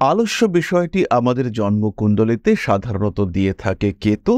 আলস্য বিষয়টি আমাদের জন্মকুণ্ডলিতে সাধারণত দিয়ে থাকে কেতু।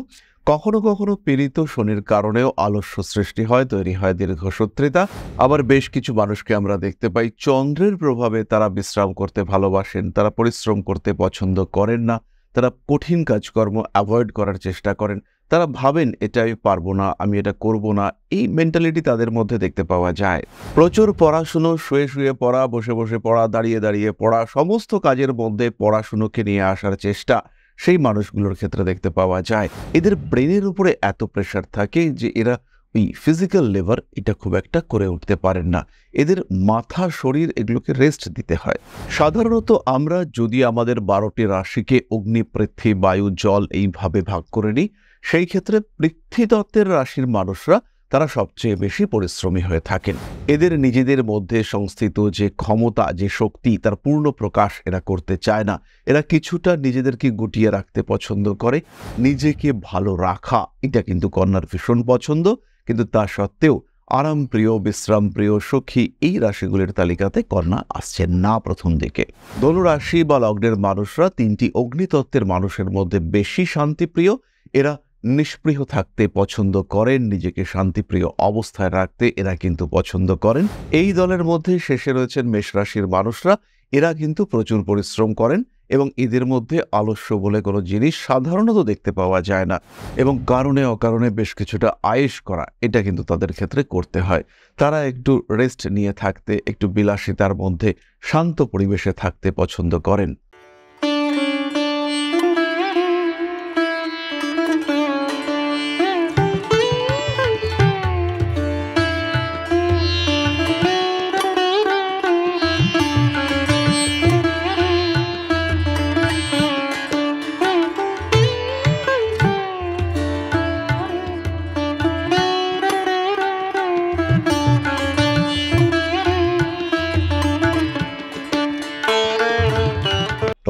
কখনো কখনো পীড়িত শনির কারণেও আলস্য সৃষ্টি হয়, তৈরি হয় দীর্ঘসূত্রিতা। আবার বেশ কিছু মানুষকে আমরা দেখতে পাই চন্দ্রের প্রভাবে তারা বিশ্রাম করতে ভালোবাসেন, তারা পরিশ্রম করতে পছন্দ করেন না, তারা কঠিন কাজকর্ম অ্যাভয়েড করার চেষ্টা করেন। তারা ভাবেন এটা আমি পারবো না, আমি এটা করব না, এই মেন্টালিটি তাদের মধ্যে দেখতে পাওয়া যায়। প্রচুর পড়াশুনো, শুয়ে শুয়ে পড়া, বসে বসে পড়া, দাঁড়িয়ে দাঁড়িয়ে পড়া, সমস্ত কাজের মধ্যে পড়াশুনোকে নিয়ে আসার চেষ্টা সেই মানুষগুলোর ক্ষেত্রে দেখতে পাওয়া যায়। এদের ব্রেনের উপরে এত প্রেশার থাকে যে এরা ওই ফিজিক্যাল লেবার এটা খুব একটা করে উঠতে পারেন না। এদের মাথা, শরীর এগুলোকে রেস্ট দিতে হয়। সাধারণত আমরা যদি আমাদের 12টি রাশিকে অগ্নি, পৃথ্বী, বায়ু, জল এইভাবে ভাগ করে নিই, সেই ক্ষেত্রে পৃথ্বীতত্ত্বের রাশির মানুষরা তারা সবচেয়ে বেশি পরিশ্রমী হয়ে থাকেন। এদের নিজেদের মধ্যে সংস্থিত যে ক্ষমতা, যে শক্তি, তার পূর্ণ প্রকাশ এরা করতে চায় না। এরা কিছুটা নিজেদেরকে গুটিয়ে রাখতে পছন্দ করে। নিজেকে ভালো রাখা এটা কিন্তু কন্যার ভীষণ পছন্দ, কিন্তু তা সত্ত্বেও আরামপ্রিয়, বিশ্রামপ্রিয়, সখী এই রাশিগুলির তালিকাতে কন্যা আসছে না প্রথম দিকে। ধনু রাশি বা লগ্নের মানুষরা 3টি অগ্নিতত্ত্বের মানুষের মধ্যে বেশি শান্তিপ্রিয়। এরা নিষ্পৃহ থাকতে পছন্দ করেন, নিজেকে শান্তিপ্রিয় অবস্থায় রাখতে এরা কিন্তু পছন্দ করেন। এই দলের মধ্যে শেষে রয়েছেন মেষ রাশির মানুষরা। এরা কিন্তু প্রচুর পরিশ্রম করেন এবং এদের মধ্যে আলস্য বলে কোনো জিনিস সাধারণত দেখতে পাওয়া যায় না, এবং কারণে অকারণে বেশ কিছুটা আয়েশ করা এটা কিন্তু তাদের ক্ষেত্রে করতে হয়। তারা একটু রেস্ট নিয়ে থাকতে, একটু বিলাসিতার মধ্যে শান্ত পরিবেশে থাকতে পছন্দ করেন।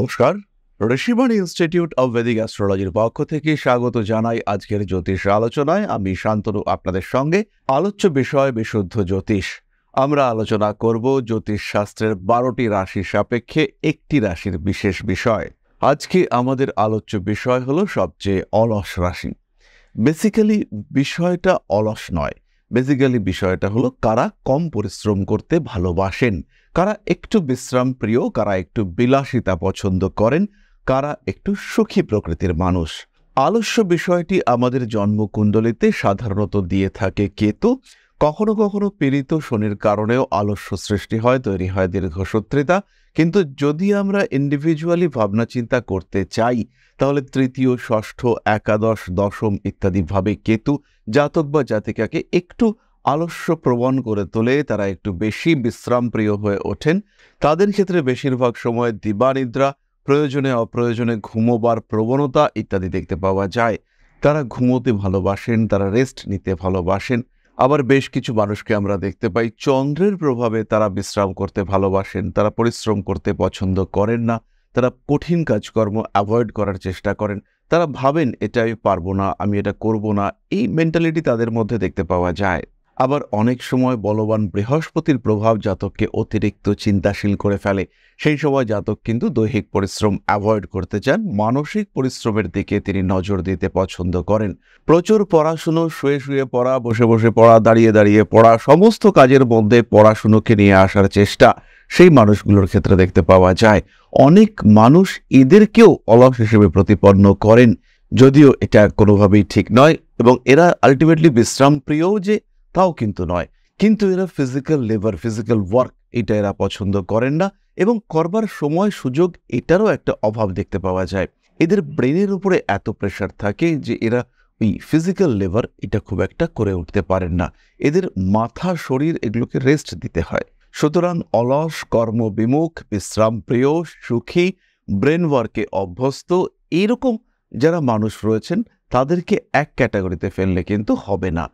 নমস্কার, ঋষিবাণী ইনস্টিটিউট অব ভেদিক অ্যাস্ট্রোলজির পক্ষ থেকে স্বাগত জানাই আজকের জ্যোতিষ আলোচনায়। আমি শান্তনু আপনাদের সঙ্গে। আলোচ্য বিষয় বিশুদ্ধ জ্যোতিষ। আমরা আলোচনা করব জ্যোতিষ শাস্ত্রের 12টি রাশির সাপেক্ষে একটি রাশির বিশেষ বিষয়। আজকে আমাদের আলোচ্য বিষয় হলো সবচেয়ে অলস রাশি। বেসিক্যালি বিষয়টা অলস নয়, বেসিক্যালি বিষয়টা হলো কারা কম পরিশ্রম করতে ভালোবাসেন, কারা একটু বিশ্রাম প্রিয়, কারা একটু বিলাসিতা পছন্দ করেন, কারা একটু সুখী প্রকৃতির মানুষ। আলস্য বিষয়টি আমাদের জন্মকুণ্ডলিতে সাধারণত দিয়ে থাকে কেতু। কখনো কখনো পীড়িত শনির কারণেও আলস্য সৃষ্টি হয়, তৈরি হয় দীর্ঘসূত্রিতা। কিন্তু যদি আমরা ইন্ডিভিজুয়ালি ভাবনা চিন্তা করতে চাই, তাহলে তৃতীয়, ষষ্ঠ, একাদশ, দশম ইত্যাদি ভাবে কেতু জাতক বা জাতিকাকে একটু আলস্য প্রবণ করে তোলে। তারা একটু বেশি বিশ্রামপ্রিয় হয়ে ওঠেন। তাদের ক্ষেত্রে বেশিরভাগ সময় দিবানিদ্রা, প্রয়োজনে অপ্রয়োজনে ঘুমোবার প্রবণতা ইত্যাদি দেখতে পাওয়া যায়। তারা ঘুমোতে ভালোবাসেন, তারা রেস্ট নিতে ভালোবাসেন। আবার বেশ কিছু মানুষকে আমরা দেখতে পাই চন্দ্রের প্রভাবে তারা বিশ্রাম করতে ভালোবাসেন, তারা পরিশ্রম করতে পছন্দ করেন না, তারা কঠিন কাজকর্ম অ্যাভয়েড করার চেষ্টা করেন। তারা ভাবেন এটা আমি পারবো না, আমি এটা করব না, এই মেন্টালিটি তাদের মধ্যে দেখতে পাওয়া যায়। আবার অনেক সময় বলবান বৃহস্পতির প্রভাব জাতককে অতিরিক্ত চিন্তাশীল করে ফেলে। সেই সময় জাতক কিন্তু দৈহিক পরিশ্রম অ্যাভয়েড করতে চান, মানসিক পরিশ্রমের দিকে তিনি নজর দিতে পছন্দ করেন। প্রচুর পড়াশুনো, শুয়ে শুয়ে পড়া, বসে বসে পড়া, দাঁড়িয়ে দাঁড়িয়ে পড়া, সমস্ত কাজের মধ্যে পড়াশুনোকে নিয়ে আসার চেষ্টা সেই মানুষগুলোর ক্ষেত্রে দেখতে পাওয়া যায়। অনেক মানুষ এদেরকেও অলস হিসেবে প্রতিপন্ন করেন, যদিও এটা কোনোভাবেই ঠিক নয়, এবং এরা আলটিমেটলি বিশ্রাম প্রিয়ও যে তাও কিন্তু নয়। কিন্তু এরা ফিজিক্যাল লেবার, ফিজিক্যাল ওয়ার্ক এটা এরা পছন্দ করেন না, এবং করবার সময় সুযোগ এটারও একটা অভাব দেখতে পাওয়া যায়। এদের ব্রেনের উপরে এত প্রেশার থাকে যে এরা ওই ফিজিক্যাল লেবার এটা খুব একটা করে উঠতে পারেন না। এদের মাথা, শরীর এগুলোকে রেস্ট দিতে হয়। সুতরাং অলস, কর্মবিমুখ, বিশ্রামপ্রিয়, সুখী, ব্রেন ওয়ার্কে অভ্যস্ত এইরকম যারা মানুষ রয়েছেন তাদেরকে এক ক্যাটাগরিতে ফেললে কিন্তু হবে না।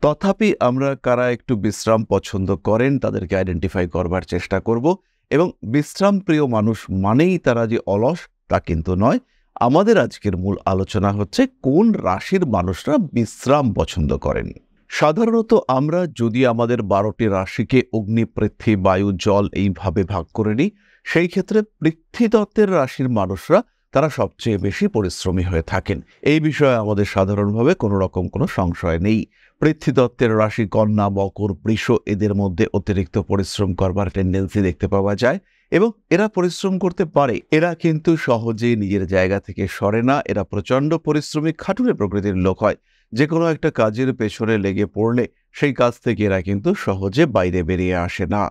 তথাপি আমরা কারা একটু বিশ্রাম পছন্দ করেন তাদেরকে আইডেন্টিফাই করবার চেষ্টা করব, এবং বিশ্রামপ্রিয় মানুষ মানেই তারা যে অলস তা কিন্তু নয়। আমাদের আজকের মূল আলোচনা হচ্ছে কোন রাশির মানুষরা বিশ্রাম পছন্দ করেন। সাধারণত আমরা যদি আমাদের 12টি রাশিকে অগ্নি, পৃথ্বী, বায়ু, জল এইভাবে ভাগ করে নিই, সেই ক্ষেত্রে পৃথ্বীতত্ত্বের রাশির মানুষরা তারা সবচেয়ে বেশি পরিশ্রমী হয়ে থাকেন। এই বিষয়ে আমাদের সাধারণভাবে কোনো রকম কোনো সংশয় নেই। পৃথ্বীতত্ত্বের রাশি কন্যা, মকর, বৃষ এদের মধ্যে অতিরিক্ত পরিশ্রম করবার টেন্ডেন্সি দেখতে পাওয়া যায় এবং এরা পরিশ্রম করতে পারে। এরা কিন্তু সহজেই নিজের জায়গা থেকে সরে না। এরা প্রচণ্ড পরিশ্রমী, খাটুরে প্রকৃতির লোক হয়। যে কোনো একটা কাজের পেছনে লেগে পড়লে সেই কাজ থেকে এরা কিন্তু সহজে বাইরে বেরিয়ে আসে না।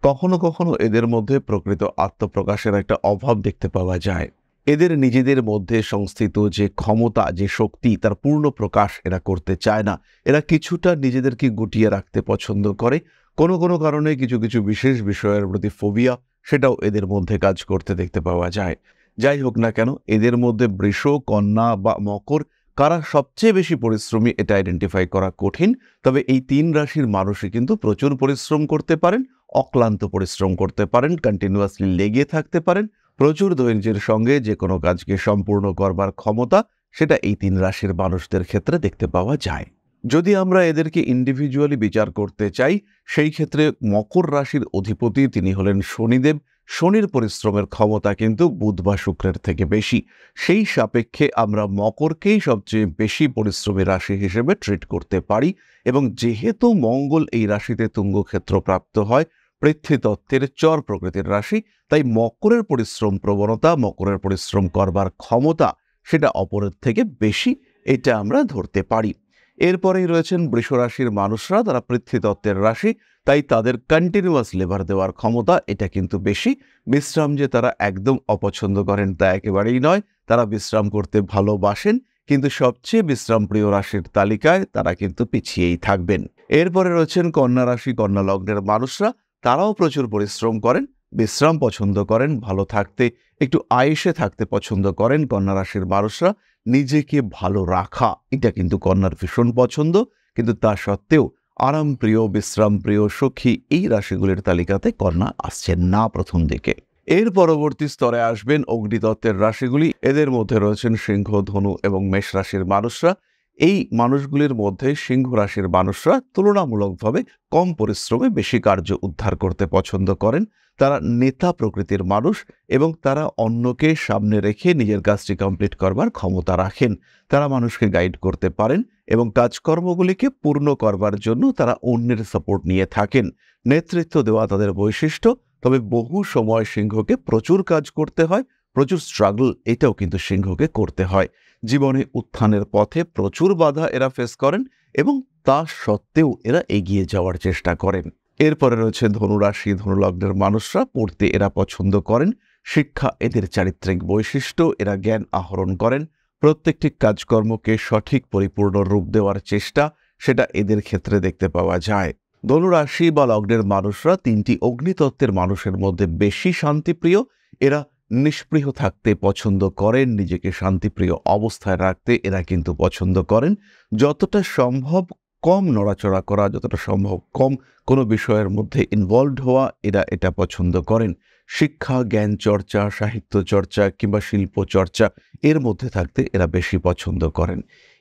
কখনো কখনো এদের মধ্যে প্রকৃত আত্মপ্রকাশের একটা অভাব দেখতে পাওয়া যায়। এদের নিজেদের মধ্যে সংস্থিত যে ক্ষমতা, যে শক্তি, তার পূর্ণ প্রকাশ এরা করতে চায় না। এরা কিছুটা নিজেদেরকে গুটিয়ে রাখতে পছন্দ করে। কোনো কোনো কারণে কিছু কিছু বিশেষ বিষয়ের প্রতি ফোবিয়া, সেটাও এদের মধ্যে কাজ করতে দেখতে পাওয়া যায়। যাই হোক না কেন, এদের মধ্যে বৃষ, কন্যা বা মকর কারা সবচেয়ে বেশি পরিশ্রমী এটা আইডেন্টিফাই করা কঠিন। তবে এই 3 রাশির মানুষই কিন্তু প্রচুর পরিশ্রম করতে পারেন, অক্লান্ত পরিশ্রম করতে পারেন, কন্টিনিউয়াসলি লেগে থাকতে পারেন। প্রচুর ধৈর্যের সঙ্গে যে কোনো কাজকে সম্পূর্ণ করবার ক্ষমতা সেটা এই 3 রাশির মানুষদের ক্ষেত্রে দেখতে পাওয়া যায়। যদি আমরা এদেরকে ইন্ডিভিজুয়ালি বিচার করতে চাই, সেই ক্ষেত্রে মকর রাশির অধিপতি তিনি হলেন শনিদেব। শনির পরিশ্রমের ক্ষমতা কিন্তু বুধ বা শুক্রের থেকে বেশি। সেই সাপেক্ষে আমরা মকরকেই সবচেয়ে বেশি পরিশ্রমী রাশি হিসেবে ট্রিট করতে পারি এবং যেহেতু মঙ্গল এই রাশিতে তুঙ্গক্ষেত্র প্রাপ্ত হয়, পৃথ্বীতত্ত্বের চর প্রকৃতির রাশি, তাই মকরের পরিশ্রম প্রবণতা, মকরের পরিশ্রম করবার ক্ষমতা সেটা অপরের থেকে বেশি, এটা আমরা ধরতে পারি। এরপরেই রয়েছেন বৃষ রাশির মানুষরা, তারা পৃথ্বীতত্ত্বের রাশি, তাই তাদের কন্টিনিউয়াস লেবার দেওয়ার ক্ষমতা এটা কিন্তু বেশি। বিশ্রাম যে তারা একদম অপছন্দ করেন তা একেবারেই নয়, তারা বিশ্রাম করতে ভালোবাসেন, কিন্তু সবচেয়ে বিশ্রামপ্রিয় রাশির তালিকায় তারা কিন্তু পিছিয়েই থাকবেন। এরপরে রয়েছেন কন্যা রাশি, কন্যা লগ্নের মানুষরা, তারাও প্রচুর পরিশ্রম করেন, বিশ্রাম পছন্দ করেন, ভালো থাকতে, একটু আয়েশে থাকতে পছন্দ করেন। কন্যা রাশির মানুষরা নিজেকে ভালো রাখা এটা কিন্তু কন্যার ভীষণ পছন্দ, কিন্তু তা সত্ত্বেও আরামপ্রিয়, বিশ্রামপ্রিয়, সখী এই রাশিগুলির তালিকাতে কন্যা আসছেন না প্রথম দিকে। এর পরবর্তী স্তরে আসবেন অগ্নিতত্ত্বের রাশিগুলি। এদের মধ্যে রয়েছেন সিংহ, ধনু এবং মেষ রাশির মানুষরা। এই মানুষগুলির মধ্যে সিংহ রাশির মানুষরা তুলনামূলকভাবে কম পরিশ্রমে বেশি কার্য উদ্ধার করতে পছন্দ করেন। তারা নেতা প্রকৃতির মানুষ এবং তারা অন্যকে সামনে রেখে নিজের কাজটি কমপ্লিট করবার ক্ষমতা রাখেন। তারা মানুষকে গাইড করতে পারেন এবং কাজকর্মগুলিকে পূর্ণ করবার জন্য তারা অন্যের সাপোর্ট নিয়ে থাকেন। নেতৃত্ব দেওয়া তাদের বৈশিষ্ট্য, তবে বহু সময় সিংহকে প্রচুর কাজ করতে হয়, প্রচুর স্ট্রাগল এটাও কিন্তু সিংহকে করতে হয়। জীবনে উত্থানের পথে প্রচুর বাধা এরা ফেস করেন এবং তা সত্ত্বেও এরা এগিয়ে যাওয়ার চেষ্টা করেন। এরপরে রয়েছে ধনুরাশি, ধনুলগ্নের মানুষরা, পড়তে এরা পছন্দ করেন, শিক্ষা এদের চারিত্রিক বৈশিষ্ট্য, এরা জ্ঞান আহরণ করেন, প্রত্যেকটি কাজকর্মকে সঠিক পরিপূর্ণ রূপ দেওয়ার চেষ্টা সেটা এদের ক্ষেত্রে দেখতে পাওয়া যায়। ধনুরাশি বা লগ্নের মানুষরা 3টি অগ্নিতত্ত্বের মানুষের মধ্যে বেশি শান্তিপ্রিয়। এরা নিষ্পৃহ থাকতে পছন্দ করেন, নিজেকে শান্তিপ্রিয় অবস্থায় রাখতে এরা কিন্তু পছন্দ করেন। যতটা সম্ভব কম নড়াচড়া করা, যতটা সম্ভব কম কোনো বিষয়ের মধ্যে ইনভলভড হওয়া, এরা এটা পছন্দ করেন। শিক্ষা, জ্ঞান চর্চা, সাহিত্য চর্চা কিংবা শিল্প চর্চা এর মধ্যে থাকতে এরা বেশি পছন্দ করেন।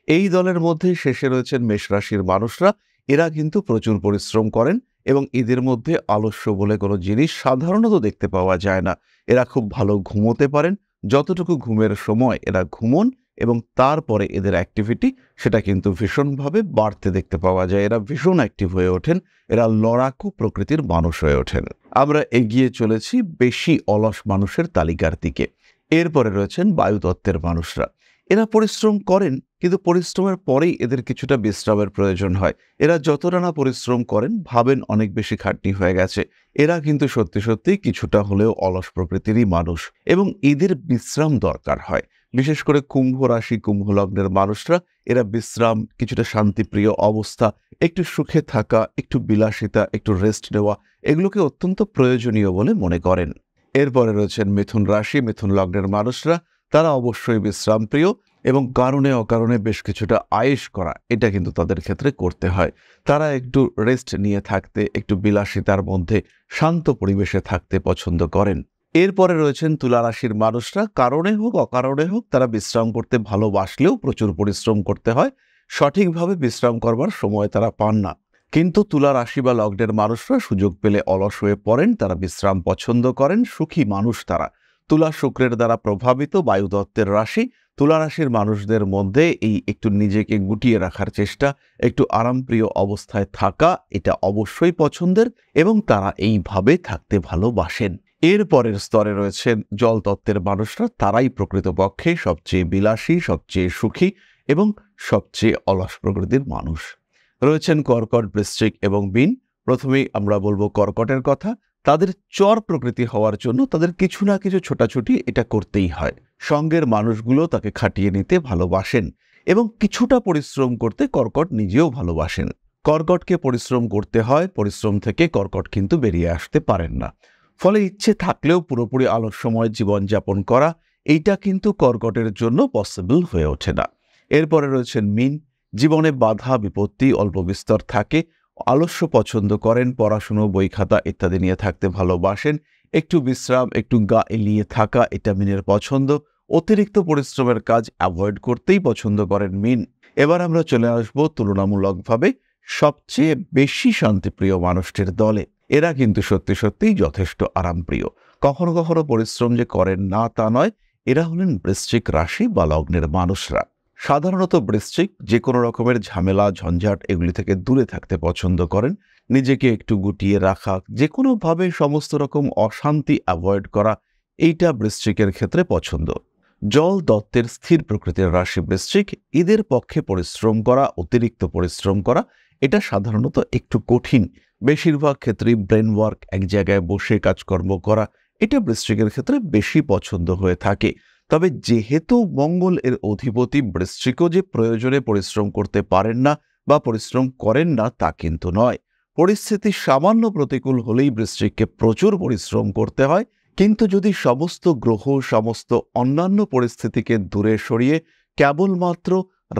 এই দলের মধ্যে শেষে রয়েছেন মেষ রাশির মানুষরা। এরা কিন্তু প্রচুর পরিশ্রম করেন এবং এদের মধ্যে আলস্য বলে কোনো জিনিস সাধারণত দেখতে পাওয়া যায় না। এরা খুব ভালো ঘুমোতে পারেন, যতটুকু ঘুমের সময় এরা ঘুমন এবং তারপরে এদের অ্যাক্টিভিটি সেটা কিন্তু ভীষণভাবে বাড়তে দেখতে পাওয়া যায়। এরা ভীষণ অ্যাক্টিভ হয়ে ওঠেন, এরা লড়াকু প্রকৃতির মানুষ হয়ে ওঠেন। আমরা এগিয়ে চলেছি বেশি অলস মানুষের তালিকার দিকে। এরপরে রয়েছেন বায়ুতত্ত্বের মানুষরা। এরা পরিশ্রম করেন, কিন্তু পরিশ্রমের পরেই এদের কিছুটা বিশ্রামের প্রয়োজন হয়। এরা যতটা না পরিশ্রম করেন ভাবেন অনেক বেশি খাটনি হয়ে গেছে। এরা কিন্তু সত্যি সত্যি কিছুটা হলেও অলস প্রকৃতিরই মানুষ এবং এদের বিশ্রাম দরকার হয়। বিশেষ করে কুম্ভ রাশি, কুম্ভ লগ্নের মানুষরা, এরা বিশ্রাম, কিছুটা শান্তিপ্রিয় অবস্থা, একটু সুখে থাকা, একটু বিলাসিতা, একটু রেস্ট নেওয়া এগুলোকে অত্যন্ত প্রয়োজনীয় বলে মনে করেন। এরপরে রয়েছেন মিথুন রাশি, মিথুন লগ্নের মানুষরা। তারা অবশ্যই বিশ্রামপ্রিয় এবং কারণে অকারণে বেশ কিছুটা আয়েশ করা এটা কিন্তু তাদের ক্ষেত্রে করতে হয়। তারা একটু রেস্ট নিয়ে থাকতে, একটু বিলাসিতার মধ্যে শান্ত পরিবেশে থাকতে পছন্দ করেন। এরপরে রয়েছেন তুলা রাশির মানুষরা। কারণে হোক অকারণে হোক তারা বিশ্রাম করতে ভালোবাসলেও প্রচুর পরিশ্রম করতে হয়, সঠিকভাবে বিশ্রাম করবার সময় তারা পান না। কিন্তু তুলা রাশি বা লগ্নের মানুষরা সুযোগ পেলে অলস হয়ে পড়েন, তারা বিশ্রাম পছন্দ করেন, সুখী মানুষ তারা। তুলা শুক্রের দ্বারা প্রভাবিত বায়ুতত্ত্বের রাশি। তুলা রাশির মানুষদের মধ্যে এই একটু নিজেকে গুটিয়ে রাখার চেষ্টা, একটু আরামপ্রিয় অবস্থায় থাকা, এটা অবশ্যই পছন্দের এবং তারা এইভাবে থাকতে ভালোবাসেন। এর পরের স্তরে রয়েছেন জল তত্ত্বের মানুষরা। তারাই প্রকৃতপক্ষে সবচেয়ে বিলাসী, সবচেয়ে সুখী এবং সবচেয়ে অলস প্রকৃতির মানুষ। রয়েছেন কর্কট, বৃশ্চিক এবং মীন। প্রথমেই আমরা বলবো কর্কটের কথা। তাদের চর প্রকৃতি হওয়ার জন্য তাদের কিছু না কিছু ছোটাছুটি এটা করতেই হয়। সঙ্গের মানুষগুলো তাকে খাটিয়ে নিতে ভালোবাসেন এবং কিছুটা পরিশ্রম করতে কর্কট নিজেও ভালোবাসেন। কর্কটকে পরিশ্রম করতে হয়, পরিশ্রম থেকে কর্কট কিন্তু বেরিয়ে আসতে পারেন না। ফলে ইচ্ছে থাকলেও পুরোপুরি আলস্যময় জীবনযাপন করা, এইটা কিন্তু কর্কটের জন্য পসিবল হয়ে ওঠে না। এরপরে রয়েছেন মীন। জীবনে বাধা বিপত্তি অল্প বিস্তর থাকে, আলস্য পছন্দ করেন, পড়াশুনো, বই খাতা ইত্যাদি নিয়ে থাকতে ভালোবাসেন। একটু বিশ্রাম, একটু গা এলিয়ে থাকা, এটা মীনের পছন্দ। অতিরিক্ত পরিশ্রমের কাজ অ্যাভয়েড করতেই পছন্দ করেন মীন। এবার আমরা চলে আসব তুলনামূলকভাবে সবচেয়ে বেশি শান্তিপ্রিয় মানুষটির দলে। এরা কিন্তু সত্যি সত্যিই যথেষ্ট আরামপ্রিয়। কখনো কখনো পরিশ্রম যে করেন না তা নয়। এরা হলেন বৃশ্চিক রাশি বা লগ্নের মানুষরা। সাধারণত বৃশ্চিক যে কোনো রকমের ঝামেলা ঝঞ্ঝাট এগুলি থেকে দূরে থাকতে পছন্দ করেন, নিজেকে একটু গুটিয়ে রাখা, যে কোনোভাবে সমস্ত রকম অশান্তি অ্যাভয়েড করা, এইটা বৃশ্চিকের ক্ষেত্রে পছন্দ। জল দত্তের স্থির প্রকৃতির রাশি বৃশ্চিক। এদের পক্ষে পরিশ্রম করা, অতিরিক্ত পরিশ্রম করা, এটা সাধারণত একটু কঠিন। বেশিরভাগ ক্ষেত্রেই ব্রেন ওয়ার্ক, এক জায়গায় বসে কাজকর্ম করা, এটা বৃশ্চিকের ক্ষেত্রে বেশি পছন্দ হয়ে থাকে। তবে যেহেতু মঙ্গল এর অধিপতি, বৃশ্চিকও যে প্রয়োজনে পরিশ্রম করতে পারেন না বা পরিশ্রম করেন না তা কিন্তু নয়। পরিস্থিতি সামান্য প্রতিকূল হলেই বৃশ্চিককে প্রচুর পরিশ্রম করতে হয়। কিন্তু যদি সমস্ত গ্রহ, সমস্ত অন্যান্য পরিস্থিতিকে দূরে সরিয়ে কেবলমাত্র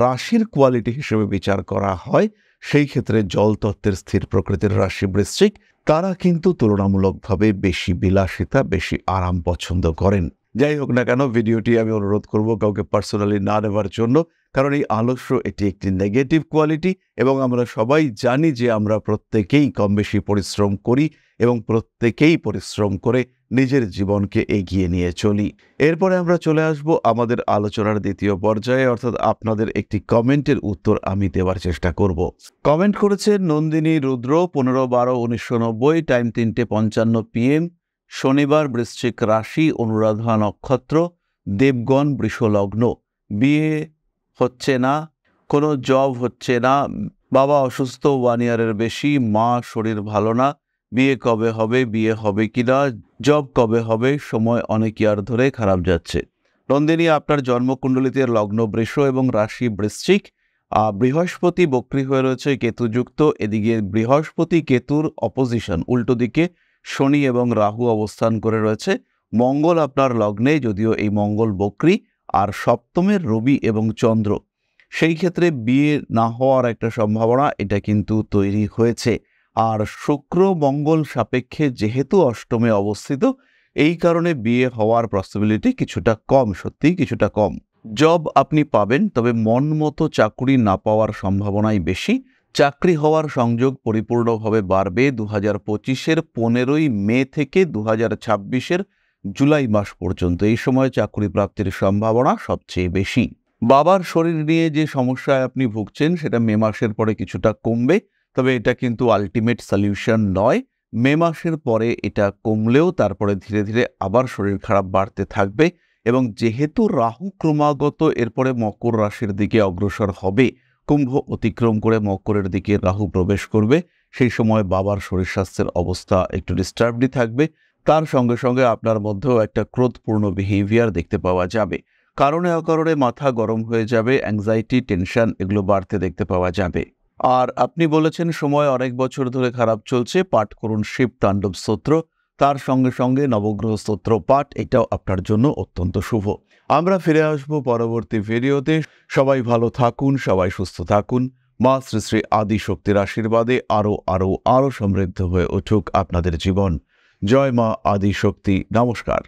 রাশির কোয়ালিটি হিসেবে বিচার করা হয়, সেই ক্ষেত্রে জল তত্ত্বের স্থির প্রকৃতির রাশি বৃশ্চিক, তারা কিন্তু তুলনামূলকভাবে বেশি বিলাসিতা, বেশি আরাম পছন্দ করেন। যাই হোক না কেন, ভিডিওটি আমি অনুরোধ করব কাউকে পার্সোনালি না নেওয়ার জন্য, কারণ এই আলস্য এটি একটি নেগেটিভ কোয়ালিটি এবং আমরা সবাই জানি যে আমরা প্রত্যেকেই কম বেশি পরিশ্রম করি এবং প্রত্যেকেই পরিশ্রম করে নিজের জীবনকে এগিয়ে নিয়ে চলি। এরপরে আমরা চলে আসব আমাদের আলোচনার দ্বিতীয় পর্যায়ে, অর্থাৎ আপনাদের একটি কমেন্টের উত্তর আমি দেওয়ার চেষ্টা করব। কমেন্ট করেছেন নন্দিনী রুদ্র, 15/12/1990, টাইম 3:55 PM, শনিবার, বৃশ্চিক রাশি, অনুরাধা নক্ষত্র, দেবগণ, বৃষ লগ্ন। বিয়ে হচ্ছে না, কোনো জব হচ্ছে না, বাবা অসুস্থ 1 ইয়ারের বেশি, মা শরীর ভালো না, বিয়ে কবে হবে, বিয়ে হবে কিনা, জব কবে হবে, সময় অনেক ইয়ার ধরে খারাপ যাচ্ছে। নন্দিনী, আপনার জন্মকুণ্ডলিতে লগ্ন বৃষ এবং রাশি বৃশ্চিক। বৃহস্পতি বক্রী হয়ে রয়েছে, কেতুযুক্ত। এদিকে বৃহস্পতি কেতুর অপোজিশন, উল্টো দিকে শনি এবং রাহু অবস্থান করে রয়েছে। মঙ্গল আপনার লগ্নে, যদিও এই মঙ্গল বক্রী, আর সপ্তমের রবি এবং চন্দ্র। সেই ক্ষেত্রে বিয়ে না হওয়ার একটা সম্ভাবনা এটা কিন্তু তৈরি হয়েছে। আর শুক্র মঙ্গল সাপেক্ষে যেহেতু অষ্টমে অবস্থিত, এই কারণে বিয়ে হওয়ার পসিবিলিটি কিছুটা কম, সত্যিই কিছুটা কম। জব আপনি পাবেন, তবে মন মতো চাকরি না পাওয়ার সম্ভাবনাই বেশি। চাকরি হওয়ার সংযোগ পরিপূর্ণভাবে বাড়বে 2025-এর 15ই মে থেকে 2026-এর জুলাই মাস পর্যন্ত। এই সময় চাকরি প্রাপ্তির সম্ভাবনা সবচেয়ে বেশি। বাবার শরীর নিয়ে যে সমস্যায় আপনি ভুগছেন সেটা মে মাসের পরে কিছুটা কমবে, তবে এটা কিন্তু আলটিমেট সলিউশন নয়। মে মাসের পরে এটা কমলেও তারপরে ধীরে ধীরে আবার শরীর খারাপ বাড়তে থাকবে এবং যেহেতু রাহু ক্রমাগত এরপরে মকর রাশির দিকে অগ্রসর হবে, কুম্ভ অতিক্রম করে মকরের দিকে রাহু প্রবেশ করবে, সেই সময় বাবার শরীর স্বাস্থ্যের অবস্থা একটু ডিস্টার্বডই থাকবে। তার সঙ্গে সঙ্গে আপনার মধ্যেও একটা ক্রোধপূর্ণ বিহেভিয়ার দেখতে পাওয়া যাবে। কারণে অকারণে মাথা গরম হয়ে যাবে, অ্যাংজাইটি, টেনশন এগুলো বাড়তে দেখতে পাওয়া যাবে। আর আপনি বলেছেন সময় অনেক বছর ধরে খারাপ চলছে, পাঠ করুন শিব তাণ্ডব স্তোত্র, তার সঙ্গে সঙ্গে নবগ্রহ স্তোত্র পাঠ, এটাও আপনার জন্য অত্যন্ত শুভ। আমরা ফিরে আসবো পরবর্তী ভিডিওতে। সবাই ভালো থাকুন, সবাই সুস্থ থাকুন। মা শ্রী শ্রী আদি শক্তির আশীর্বাদে আরো সমৃদ্ধ হয়ে উঠুক আপনাদের জীবন। জয় মা আদি শক্তি। নমস্কার।